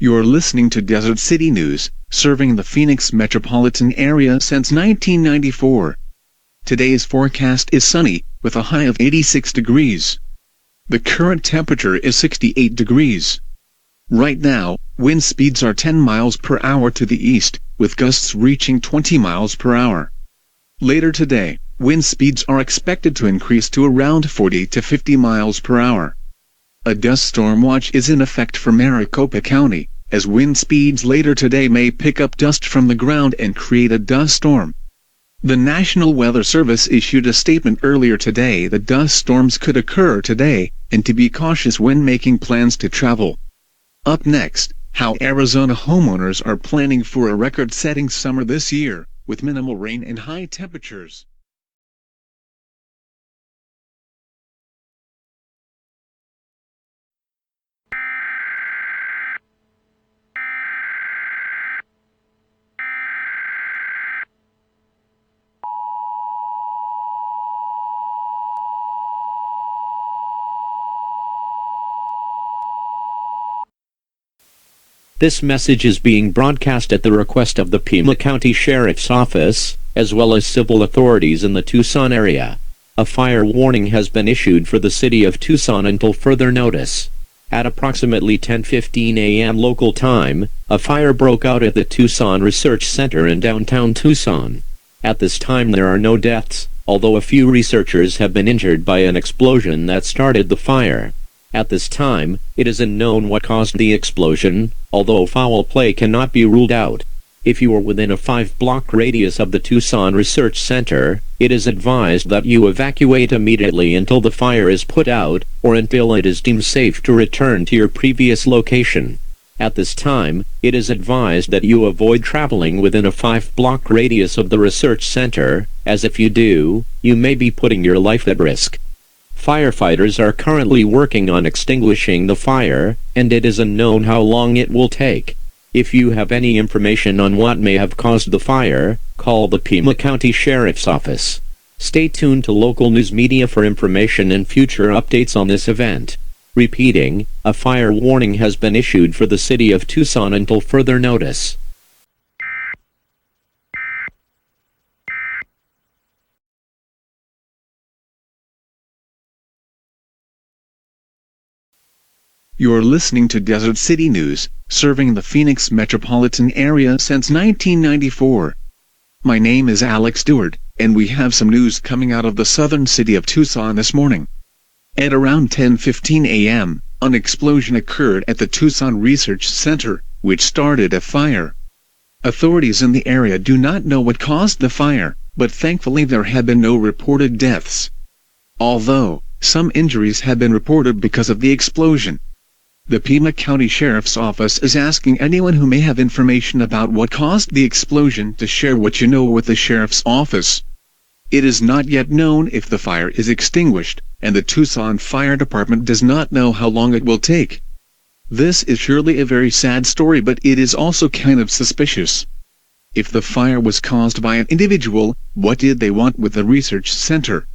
You're listening to Desert City News, serving the Phoenix metropolitan area since 1994. Today's forecast is sunny, with a high of 86 degrees. The current temperature is 68 degrees. Right now, wind speeds are 10 miles per hour to the east, with gusts reaching 20 miles per hour. Later today, wind speeds are expected to increase to around 40 to 50 miles per hour. A dust storm watch is in effect for Maricopa County, as wind speeds later today may pick up dust from the ground and create a dust storm. The National Weather Service issued a statement earlier today that dust storms could occur today, and to be cautious when making plans to travel. Up next, how Arizona homeowners are planning for a record-setting summer this year, with minimal rain and high temperatures. This message is being broadcast at the request of the Pima County Sheriff's Office, as well as civil authorities in the Tucson area. A fire warning has been issued for the city of Tucson until further notice. At approximately 10:15 a.m. local time, a fire broke out at the Tucson Research Center in downtown Tucson. At this time there are no deaths, although a few researchers have been injured by an explosion that started the fire. At this time, it is unknown what caused the explosion, although foul play cannot be ruled out. If you are within a 5-block radius of the Tucson Research Center, it is advised that you evacuate immediately until the fire is put out, or until it is deemed safe to return to your previous location. At this time, it is advised that you avoid traveling within a 5-block radius of the research center, as if you do, you may be putting your life at risk. Firefighters are currently working on extinguishing the fire, and it is unknown how long it will take. If you have any information on what may have caused the fire, call the Pima County Sheriff's Office. Stay tuned to local news media for information and future updates on this event. Repeating, a fire warning has been issued for the city of Tucson until further notice. You're listening to Desert City News, serving the Phoenix metropolitan area since 1994. My name is Alex Stewart, and we have some news coming out of the southern city of Tucson this morning. At around 10:15 a.m., an explosion occurred at the Tucson Research Center, which started a fire. Authorities in the area do not know what caused the fire, but thankfully there have been no reported deaths. Although, some injuries have been reported because of the explosion. The Pima County Sheriff's Office is asking anyone who may have information about what caused the explosion to share what you know with the Sheriff's Office. It is not yet known if the fire is extinguished, and the Tucson Fire Department does not know how long it will take. This is surely a very sad story, but it is also kind of suspicious. If the fire was caused by an individual, what did they want with the research center?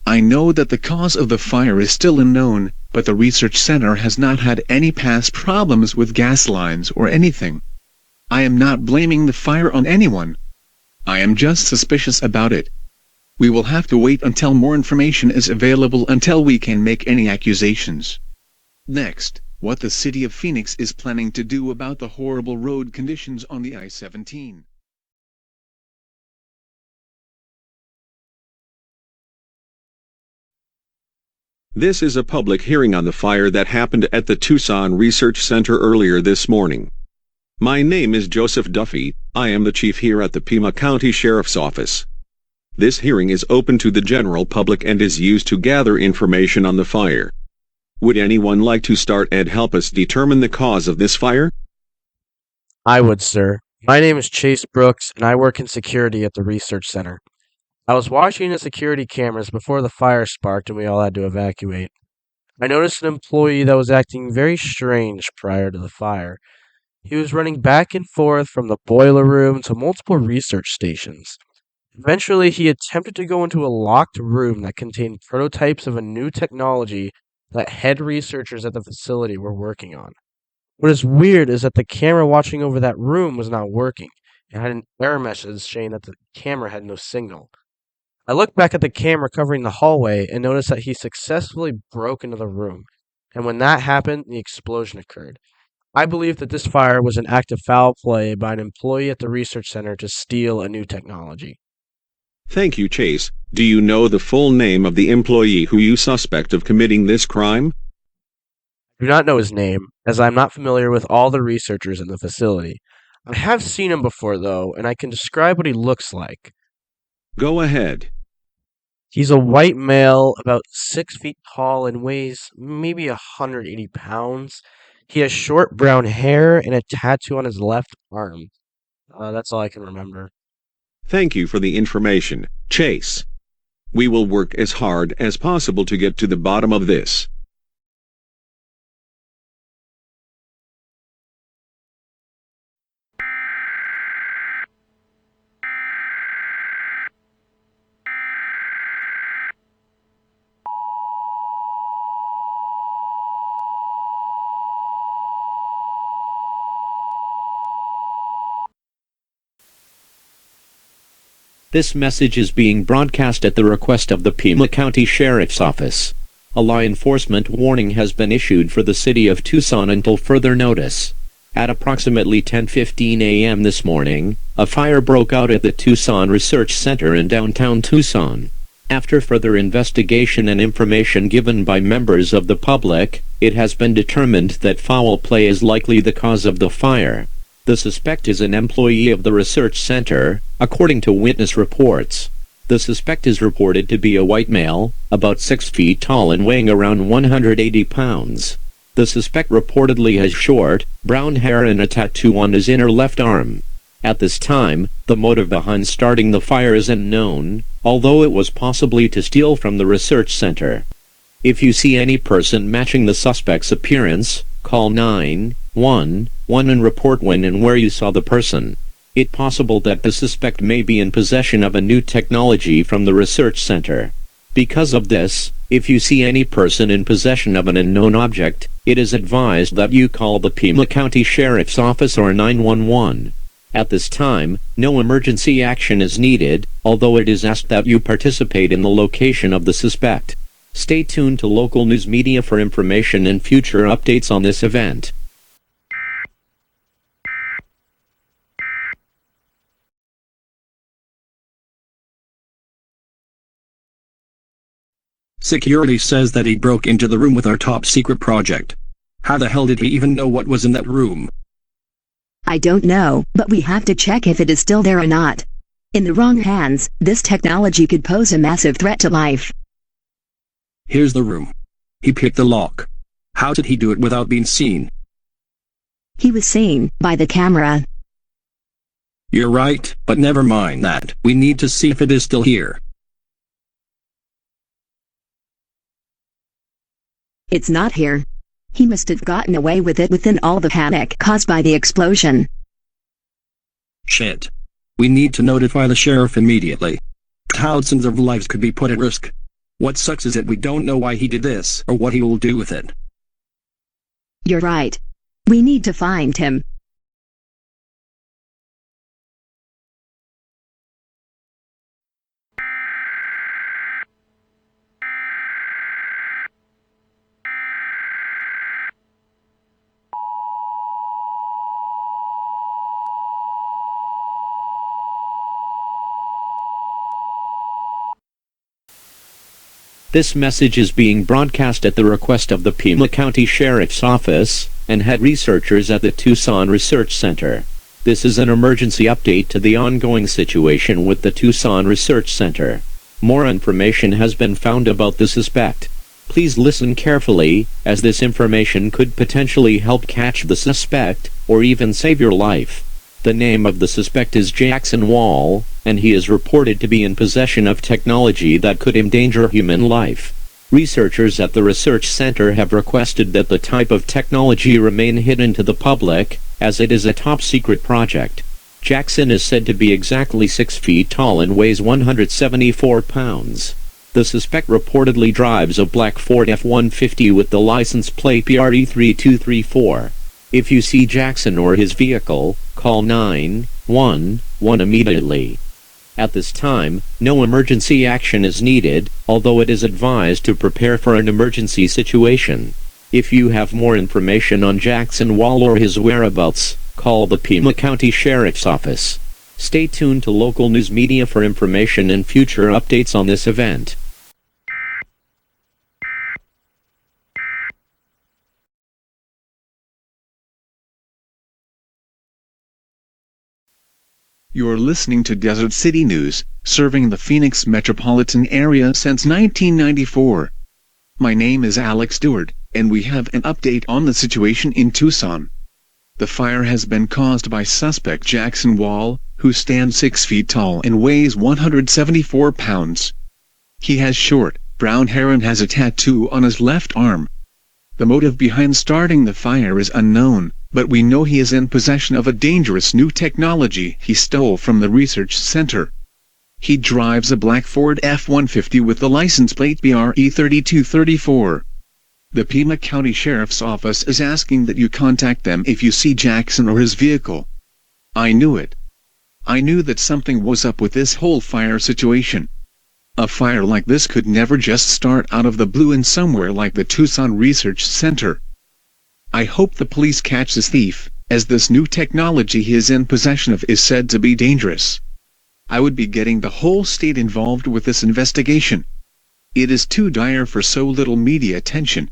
I know that the cause of the fire is still unknown, but the research center has not had any past problems with gas lines or anything. I am not blaming the fire on anyone. I am just suspicious about it. We will have to wait until more information is available until we can make any accusations. Next, what the city of Phoenix is planning to do about the horrible road conditions on the I-17. This is a public hearing on the fire that happened at the Tucson Research Center earlier this morning. My name is Joseph Duffy. I am the chief here at the Pima County Sheriff's Office. This hearing is open to the general public and is used to gather information on the fire. Would anyone like to start and help us determine the cause of this fire? I would, sir. My name is Chase Brooks, and I work in security at the research center. I was watching the security cameras before the fire sparked and we all had to evacuate. I noticed an employee that was acting very strange prior to the fire. He was running back and forth from the boiler room to multiple research stations. Eventually, he attempted to go into a locked room that contained prototypes of a new technology that head researchers at the facility were working on. What is weird is that the camera watching over that room was not working. It had an error message saying that the camera had no signal. I looked back at the camera covering the hallway and noticed that he successfully broke into the room. And when that happened, the explosion occurred. I believe that this fire was an act of foul play by an employee at the research center to steal a new technology. Thank you, Chase. Do you know the full name of the employee who you suspect of committing this crime? I do not know his name, as I am not familiar with all the researchers in the facility. I have seen him before, though, and I can describe what he looks like. Go ahead. He's a white male, about 6 feet tall, and weighs maybe 180 pounds. He has short brown hair and a tattoo on his left arm. That's all I can remember. Thank you for the information, Chase. We will work as hard as possible to get to the bottom of this. This message is being broadcast at the request of the Pima County Sheriff's Office. A law enforcement warning has been issued for the city of Tucson until further notice. At approximately 10:15 a.m. this morning, a fire broke out at the Tucson Research Center in downtown Tucson. After further investigation and information given by members of the public, it has been determined that foul play is likely the cause of the fire. The suspect is an employee of the research center, according to witness reports. The suspect is reported to be a white male, about 6 feet tall and weighing around 180 pounds. The suspect reportedly has short, brown hair and a tattoo on his inner left arm. At this time, the motive behind starting the fire is unknown, although it was possibly to steal from the research center. If you see any person matching the suspect's appearance, call 911 and report when and where you saw the person. It's possible that the suspect may be in possession of a new technology from the research center. Because of this, if you see any person in possession of an unknown object, it is advised that you call the Pima County Sheriff's Office or 911. At this time, no emergency action is needed, although it is asked that you participate in the location of the suspect. Stay tuned to local news media for information and future updates on this event. Security says that he broke into the room with our top secret project. How the hell did he even know what was in that room? I don't know, but we have to check if it is still there or not. In the wrong hands, this technology could pose a massive threat to life. Here's the room. He picked the lock. How did he do it without being seen? He was seen by the camera. You're right, but never mind that. We need to see if it is still here. It's not here. He must have gotten away with it within all the panic caused by the explosion. Shit. We need to notify the sheriff immediately. Thousands of lives could be put at risk. What sucks is that we don't know why he did this or what he will do with it. You're right. We need to find him. This message is being broadcast at the request of the Pima County Sheriff's Office and head researchers at the Tucson Research Center. This is an emergency update to the ongoing situation with the Tucson Research Center. More information has been found about the suspect. Please listen carefully, as this information could potentially help catch the suspect, or even save your life. The name of the suspect is Jackson Wall, and he is reported to be in possession of technology that could endanger human life. Researchers at the research center have requested that the type of technology remain hidden to the public, as it is a top-secret project. Jackson is said to be exactly 6 feet tall and weighs 174 pounds. The suspect reportedly drives a black Ford F-150 with the license plate PRE3234. If you see Jackson or his vehicle, call 911 immediately. At this time, no emergency action is needed, although it is advised to prepare for an emergency situation. If you have more information on Jackson Wall or his whereabouts, call the Pima County Sheriff's Office. Stay tuned to local news media for information and future updates on this event. You're listening to Desert City News, serving the Phoenix metropolitan area since 1994. My name is Alex Stewart, and we have an update on the situation in Tucson. The fire has been caused by suspect Jackson Wall, who stands 6 feet tall and weighs 174 pounds. He has short, brown hair and has a tattoo on his left arm. The motive behind starting the fire is unknown, but we know he is in possession of a dangerous new technology he stole from the research center. He drives a black Ford F-150 with the license plate BRE3234. The Pima County Sheriff's Office is asking that you contact them if you see Jackson or his vehicle. I knew it. I knew that something was up with this whole fire situation. A fire like this could never just start out of the blue in somewhere like the Tucson Research Center. I hope the police catch this thief, as this new technology he is in possession of is said to be dangerous. I would be getting the whole state involved with this investigation. It is too dire for so little media attention.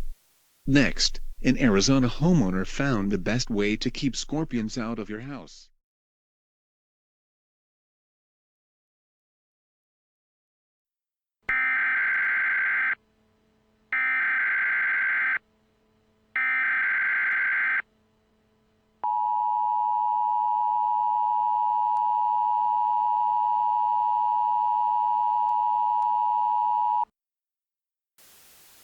Next, an Arizona homeowner found the best way to keep scorpions out of your house.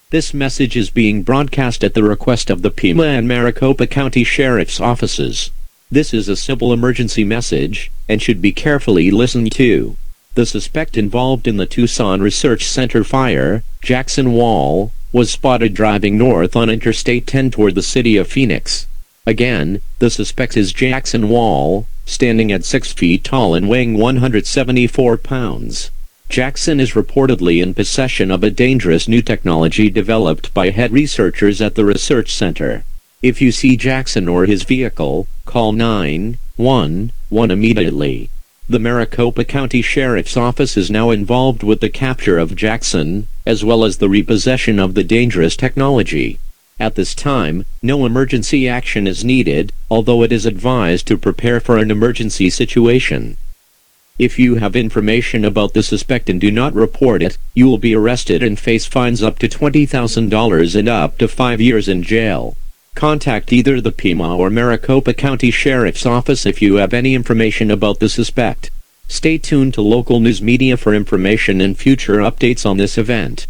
This message is being broadcast at the request of the Pima and Maricopa County Sheriff's Offices. This is a simple emergency message, and should be carefully listened to. The suspect involved in the Tucson Research Center fire, Jackson Wall, was spotted driving north on Interstate 10 toward the city of Phoenix. Again, the suspect is Jackson Wall, standing at 6 feet tall and weighing 174 pounds. Jackson is reportedly in possession of a dangerous new technology developed by head researchers at the research center. If you see Jackson or his vehicle, call 911 immediately. The Maricopa County Sheriff's Office is now involved with the capture of Jackson, as well as the repossession of the dangerous technology. At this time, no emergency action is needed, although it is advised to prepare for an emergency situation. If you have information about the suspect and do not report it, you will be arrested and face fines up to $20,000 and up to 5 years in jail. Contact either the Pima or Maricopa County Sheriff's Office if you have any information about the suspect. Stay tuned to local news media for information and future updates on this event.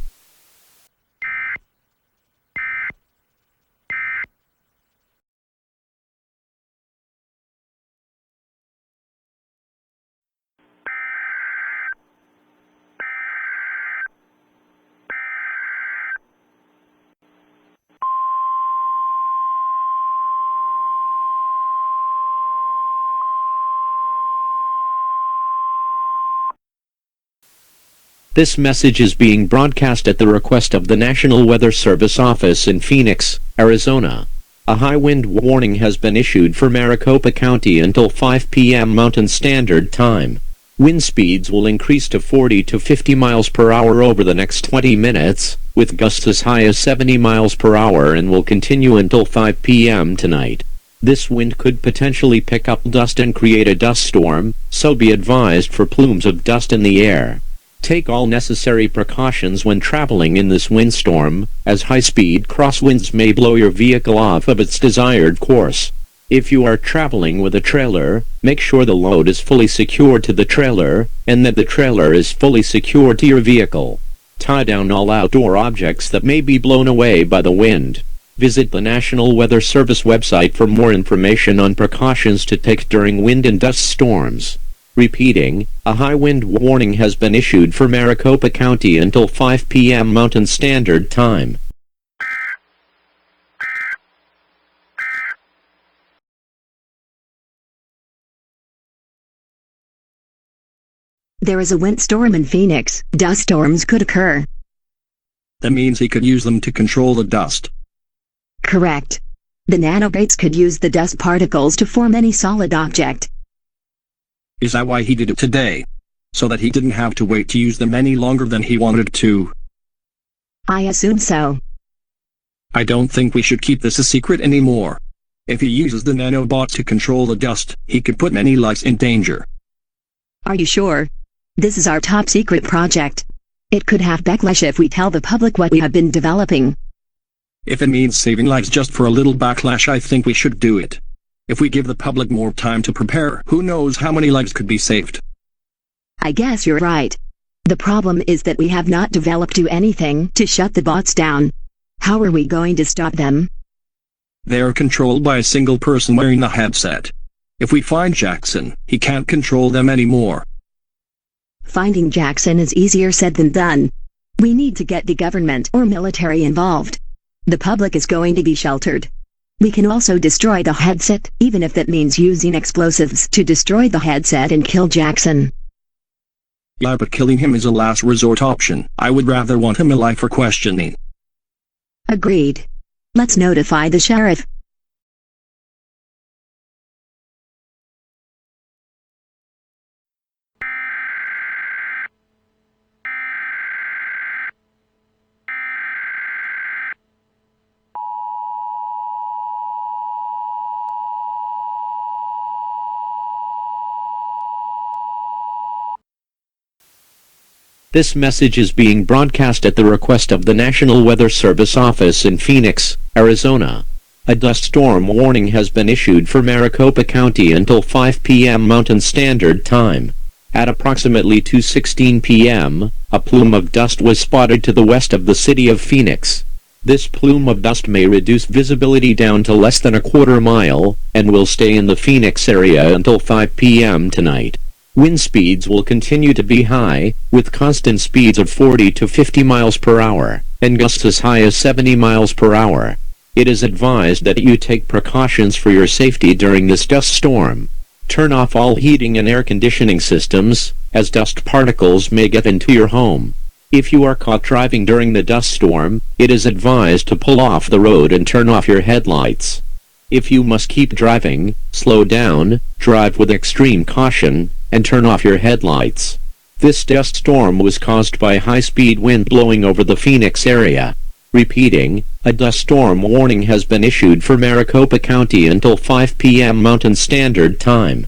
This message is being broadcast at the request of the National Weather Service office in Phoenix, Arizona. A high wind warning has been issued for Maricopa County until 5 p.m. Mountain Standard Time. Wind speeds will increase to 40 to 50 miles per hour over the next 20 minutes, with gusts as high as 70 miles per hour, and will continue until 5 p.m. tonight. This wind could potentially pick up dust and create a dust storm, so be advised for plumes of dust in the air. Take all necessary precautions when traveling in this windstorm, as high-speed crosswinds may blow your vehicle off of its desired course. If you are traveling with a trailer, make sure the load is fully secured to the trailer, and that the trailer is fully secured to your vehicle. Tie down all outdoor objects that may be blown away by the wind. Visit the National Weather Service website for more information on precautions to take during wind and dust storms. Repeating, a high wind warning has been issued for Maricopa County until 5 p.m. Mountain Standard Time. There is a windstorm in Phoenix. Dust storms could occur. That means he could use them to control the dust. Correct. The nanobots could use the dust particles to form any solid object. Is that why he did it today? So that he didn't have to wait to use them any longer than he wanted to? I assume so. I don't think we should keep this a secret anymore. If he uses the nanobot to control the dust, he could put many lives in danger. Are you sure? This is our top secret project. It could have backlash if we tell the public what we have been developing. If it means saving lives just for a little backlash, I think we should do it. If we give the public more time to prepare, who knows how many lives could be saved. I guess you're right. The problem is that we have not developed anything to shut the bots down. How are we going to stop them? They are controlled by a single person wearing the headset. If we find Jackson, he can't control them anymore. Finding Jackson is easier said than done. We need to get the government or military involved. The public is going to be sheltered. We can also destroy the headset, even if that means using explosives to destroy the headset and kill Jackson. Yeah, but killing him is a last resort option. I would rather want him alive for questioning. Agreed. Let's notify the sheriff. This message is being broadcast at the request of the National Weather Service office in Phoenix, Arizona. A dust storm warning has been issued for Maricopa County until 5 p.m. Mountain Standard Time. At approximately 2:16 p.m., a plume of dust was spotted to the west of the city of Phoenix. This plume of dust may reduce visibility down to less than a quarter mile, and will stay in the Phoenix area until 5 p.m. tonight. Wind speeds will continue to be high, with constant speeds of 40 to 50 miles per hour, and gusts as high as 70 miles per hour. It is advised that you take precautions for your safety during this dust storm. Turn off all heating and air conditioning systems, as dust particles may get into your home. If you are caught driving during the dust storm, it is advised to pull off the road and turn off your headlights. If you must keep driving, slow down, drive with extreme caution, and turn off your headlights. This dust storm was caused by high-speed wind blowing over the Phoenix area. Repeating, a dust storm warning has been issued for Maricopa County until 5 p.m. Mountain Standard Time.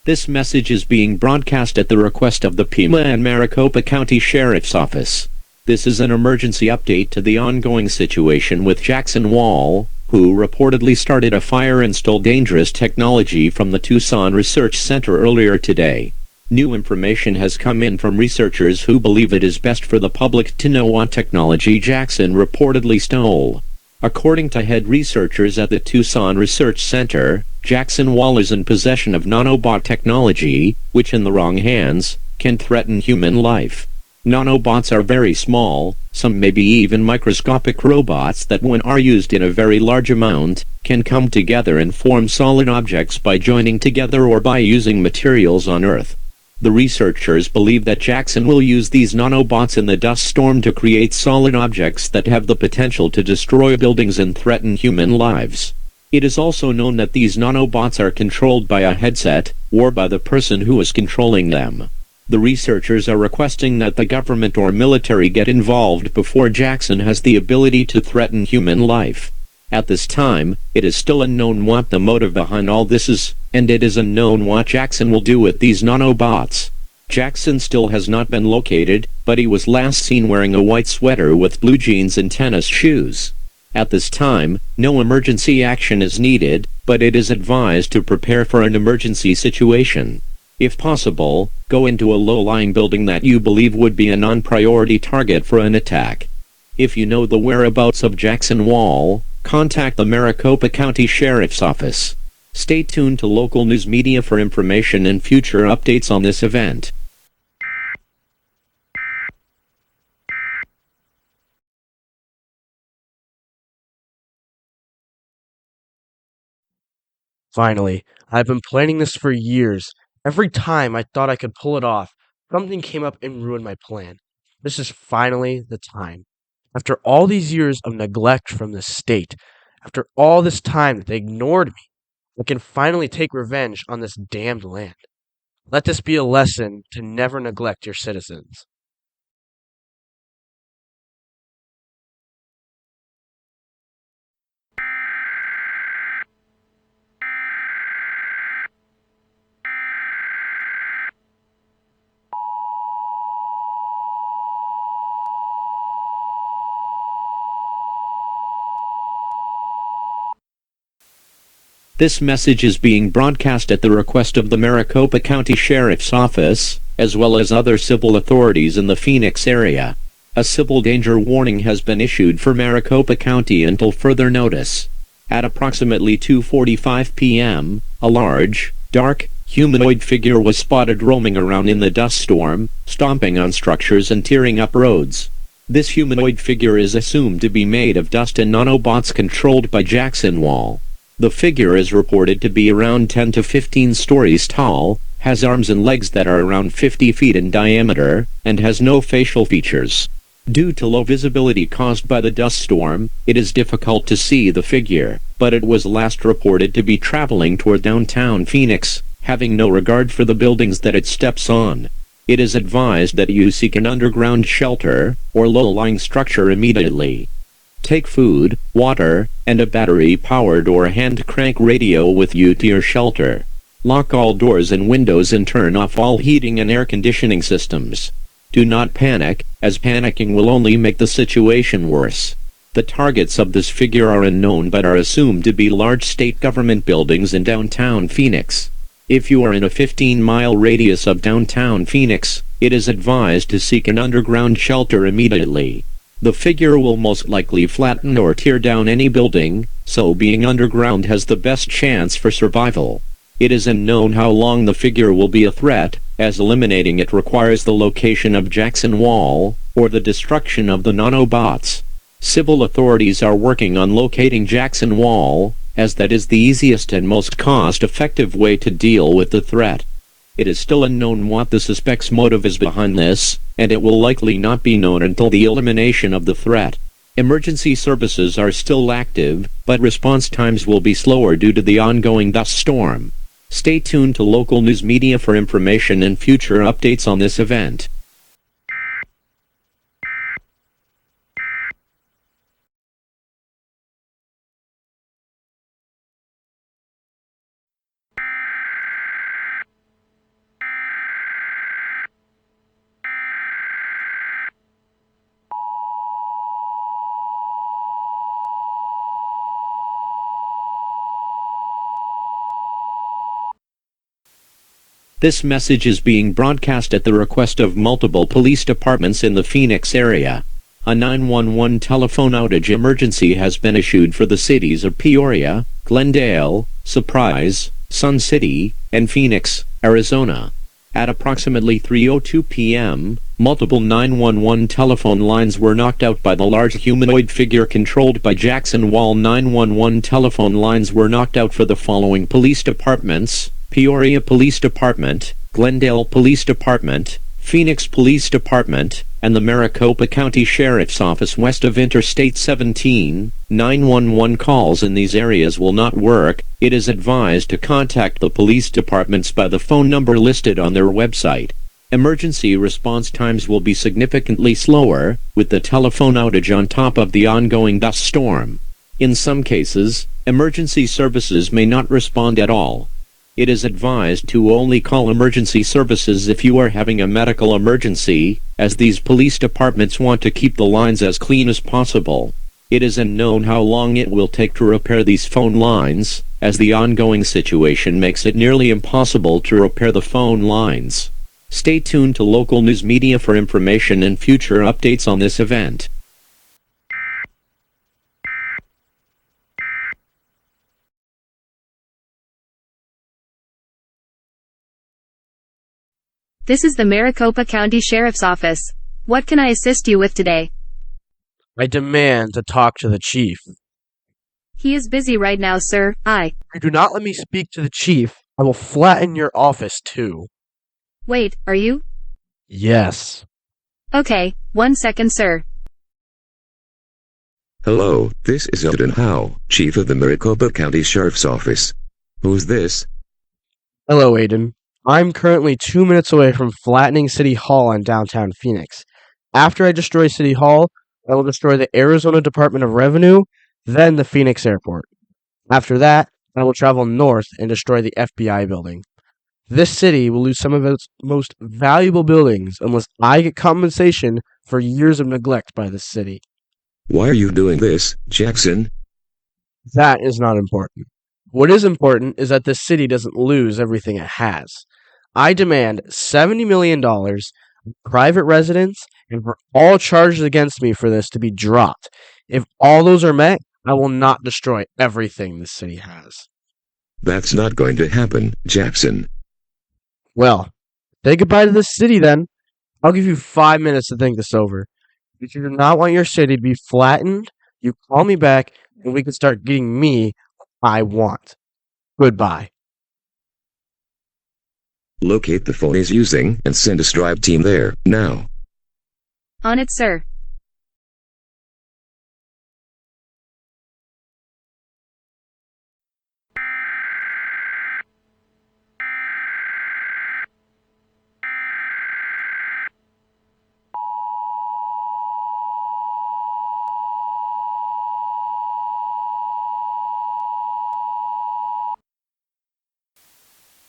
This message is being broadcast at the request of the Pima and Maricopa County Sheriff's Office. This is an emergency update to the ongoing situation with Jackson Wall, who reportedly started a fire and stole dangerous technology from the Tucson Research Center earlier today. New information has come in from researchers who believe it is best for the public to know what technology Jackson reportedly stole. According to head researchers at the Tucson Research Center, Jackson Wall is in possession of nanobot technology, which in the wrong hands, can threaten human life. Nanobots are very small, some may be even microscopic robots that when are used in a very large amount, can come together and form solid objects by joining together or by using materials on Earth. The researchers believe that Jackson will use these nanobots in the dust storm to create solid objects that have the potential to destroy buildings and threaten human lives. It is also known that these nanobots are controlled by a headset, or by the person who is controlling them. The researchers are requesting that the government or military get involved before Jackson has the ability to threaten human life. At this time, it is still unknown what the motive behind all this is, and it is unknown what Jackson will do with these nanobots. Jackson still has not been located, but he was last seen wearing a white sweater with blue jeans and tennis shoes. At this time, no emergency action is needed, but it is advised to prepare for an emergency situation. If possible, go into a low-lying building that you believe would be a non-priority target for an attack. If you know the whereabouts of Jackson Wall, contact the Maricopa County Sheriff's Office. Stay tuned to local news media for information and future updates on this event. Finally, I've been planning this for years. Every time I thought I could pull it off, something came up and ruined my plan. This is finally the time. After all these years of neglect from the state, after all this time that they ignored me, I can finally take revenge on this damned land. Let this be a lesson to never neglect your citizens. This message is being broadcast at the request of the Maricopa County Sheriff's Office, as well as other civil authorities in the Phoenix area. A civil danger warning has been issued for Maricopa County until further notice. At approximately 2:45 p.m., a large, dark, humanoid figure was spotted roaming around in the dust storm, stomping on structures and tearing up roads. This humanoid figure is assumed to be made of dust and nanobots controlled by Jackson Wall. The figure is reported to be around 10 to 15 stories tall, has arms and legs that are around 50 feet in diameter, and has no facial features. Due to low visibility caused by the dust storm, it is difficult to see the figure, but it was last reported to be traveling toward downtown Phoenix, having no regard for the buildings that it steps on. It is advised that you seek an underground shelter, or low-lying structure immediately. Take food, water, and a battery-powered or hand-crank radio with you to your shelter. Lock all doors and windows and turn off all heating and air conditioning systems. Do not panic, as panicking will only make the situation worse. The targets of this figure are unknown but are assumed to be large state government buildings in downtown Phoenix. If you are in a 15-mile radius of downtown Phoenix, it is advised to seek an underground shelter immediately. The figure will most likely flatten or tear down any building, so being underground has the best chance for survival. It is unknown how long the figure will be a threat, as eliminating it requires the location of Jackson Wall, or the destruction of the nanobots. Civil authorities are working on locating Jackson Wall, as that is the easiest and most cost-effective way to deal with the threat. It is still unknown what the suspect's motive is behind this, and it will likely not be known until the elimination of the threat. Emergency services are still active, but response times will be slower due to the ongoing dust storm. Stay tuned to local news media for information and future updates on this event. This message is being broadcast at the request of multiple police departments in the Phoenix area. A 911 telephone outage emergency has been issued for the cities of Peoria, Glendale, Surprise, Sun City, and Phoenix, Arizona. At approximately 3:02 p.m., multiple 911 telephone lines were knocked out by the large humanoid figure controlled by Jackson Wall. 911 telephone lines were knocked out for the following police departments: Peoria Police Department, Glendale Police Department, Phoenix Police Department, and the Maricopa County Sheriff's Office west of Interstate 17. 911 calls in these areas will not work. It is advised to contact the police departments by the phone number listed on their website. Emergency response times will be significantly slower, with the telephone outage on top of the ongoing dust storm. In some cases, emergency services may not respond at all. It is advised to only call emergency services if you are having a medical emergency, as these police departments want to keep the lines as clean as possible. It is unknown how long it will take to repair these phone lines, as the ongoing situation makes it nearly impossible to repair the phone lines. Stay tuned to local news media for information and future updates on this event. This is the Maricopa County Sheriff's Office. What can I assist you with today? I demand to talk to the chief. He is busy right now, sir. If you do not let me speak to the chief, I will flatten your office too. Wait, are you? Yes. Okay, 1 second, sir. Hello, this is Eldon Howe, Chief of the Maricopa County Sheriff's Office. Who's this? Hello, Aiden. I'm currently 2 minutes away from flattening City Hall in downtown Phoenix. After I destroy City Hall, I will destroy the Arizona Department of Revenue, then the Phoenix Airport. After that, I will travel north and destroy the FBI building. This city will lose some of its most valuable buildings unless I get compensation for years of neglect by this city. Why are you doing this, Jackson? That is not important. What is important is that this city doesn't lose everything it has. I demand $70 million, private residence, and for all charges against me for this to be dropped. If all those are met, I will not destroy everything this city has. That's not going to happen, Jackson. Well, say goodbye to this city then. I'll give you 5 minutes to think this over. If you do not want your city to be flattened, you call me back and we can start getting me what I want. Goodbye. Locate the phone he's using and send a stripe team there, now. On it, sir.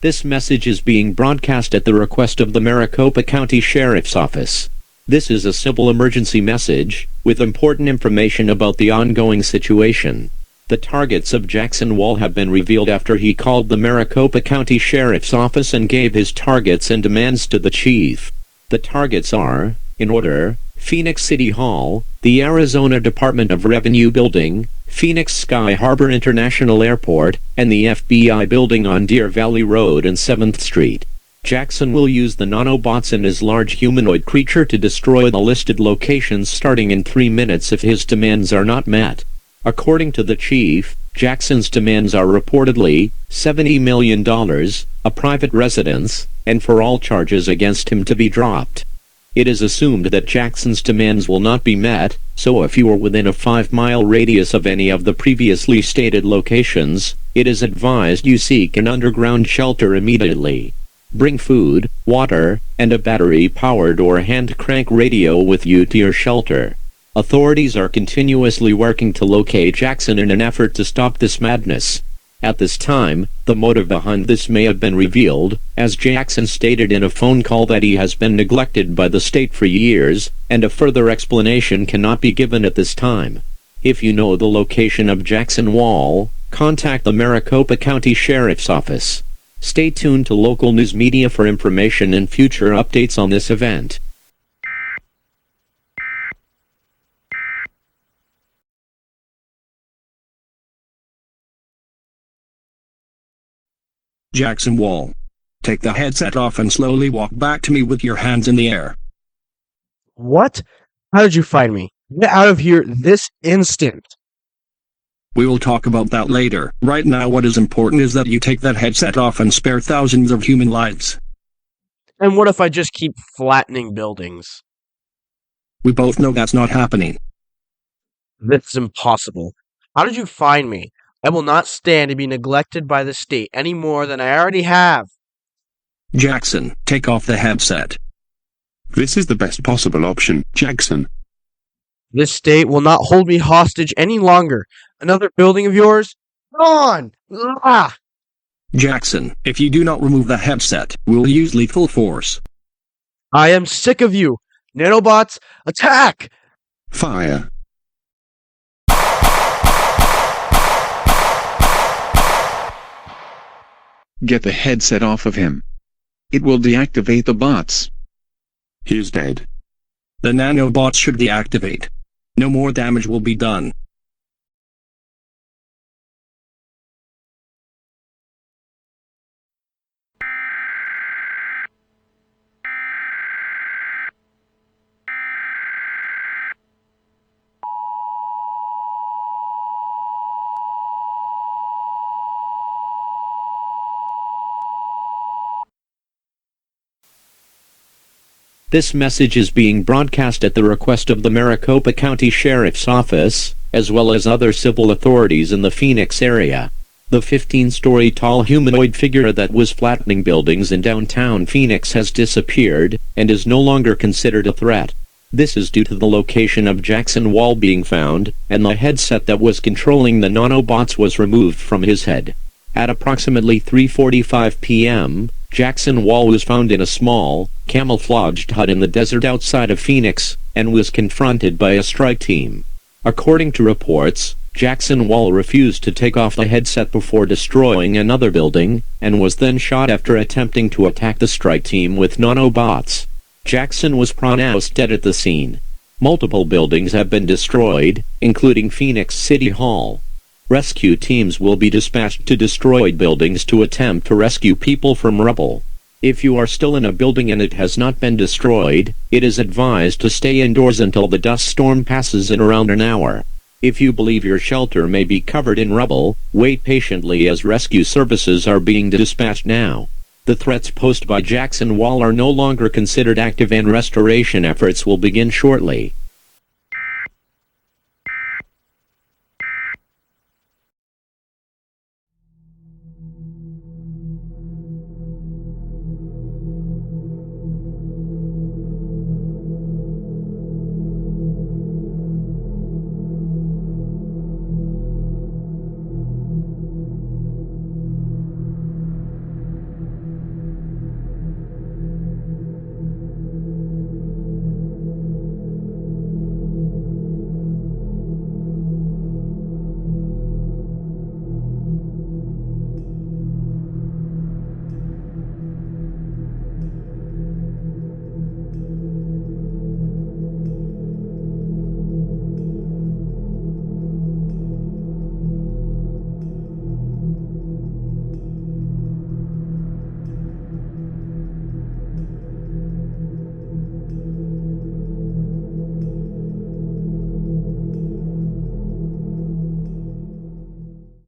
This message is being broadcast at the request of the Maricopa County Sheriff's Office. This is a simple emergency message, with important information about the ongoing situation. The targets of Jackson Wall have been revealed after he called the Maricopa County Sheriff's Office and gave his targets and demands to the chief. The targets are, in order, Phoenix City Hall, the Arizona Department of Revenue Building, Phoenix Sky Harbor International Airport, and the FBI building on Deer Valley Road and 7th Street. Jackson will use the nanobots and his large humanoid creature to destroy the listed locations starting in 3 minutes if his demands are not met. According to the chief, Jackson's demands are reportedly $70 million, a private residence, and for all charges against him to be dropped. It is assumed that Jackson's demands will not be met, so if you are within a 5-mile radius of any of the previously stated locations, it is advised you seek an underground shelter immediately. Bring food, water, and a battery-powered or hand-crank radio with you to your shelter. Authorities are continuously working to locate Jackson in an effort to stop this madness. At this time, the motive behind this may have been revealed, as Jackson stated in a phone call that he has been neglected by the state for years, and a further explanation cannot be given at this time. If you know the location of Jackson Wall, contact the Maricopa County Sheriff's Office. Stay tuned to local news media for information and future updates on this event. Jackson Wall. Take the headset off and slowly walk back to me with your hands in the air. What? How did you find me? Get out of here this instant. We will talk about that later. Right now what is important is that you take that headset off and spare thousands of human lives. And what if I just keep flattening buildings? We both know that's not happening. This is impossible. How did you find me? I will not stand to be neglected by the state any more than I already have. Jackson, take off the headset. This is the best possible option, Jackson. This state will not hold me hostage any longer. Another building of yours? Gone! Ah! Jackson, if you do not remove the headset, we'll use lethal force. I am sick of you. Nanobots, attack! Fire. Get the headset off of him. It will deactivate the bots. He is dead. The nanobots should deactivate. No more damage will be done. This message is being broadcast at the request of the Maricopa County Sheriff's Office, as well as other civil authorities in the Phoenix area. The 15-story tall humanoid figure that was flattening buildings in downtown Phoenix has disappeared, and is no longer considered a threat. This is due to the location of Jackson Wall being found, and the headset that was controlling the nanobots was removed from his head. At approximately 3:45 p.m., Jackson Wall was found in a small, camouflaged hut in the desert outside of Phoenix, and was confronted by a strike team. According to reports, Jackson Wall refused to take off the headset before destroying another building, and was then shot after attempting to attack the strike team with nanobots. Jackson was pronounced dead at the scene. Multiple buildings have been destroyed, including Phoenix City Hall. Rescue teams will be dispatched to destroyed buildings to attempt to rescue people from rubble. If you are still in a building and it has not been destroyed, it is advised to stay indoors until the dust storm passes in around an hour. If you believe your shelter may be covered in rubble, wait patiently as rescue services are being dispatched now. The threats posed by Jackson Wall are no longer considered active and restoration efforts will begin shortly.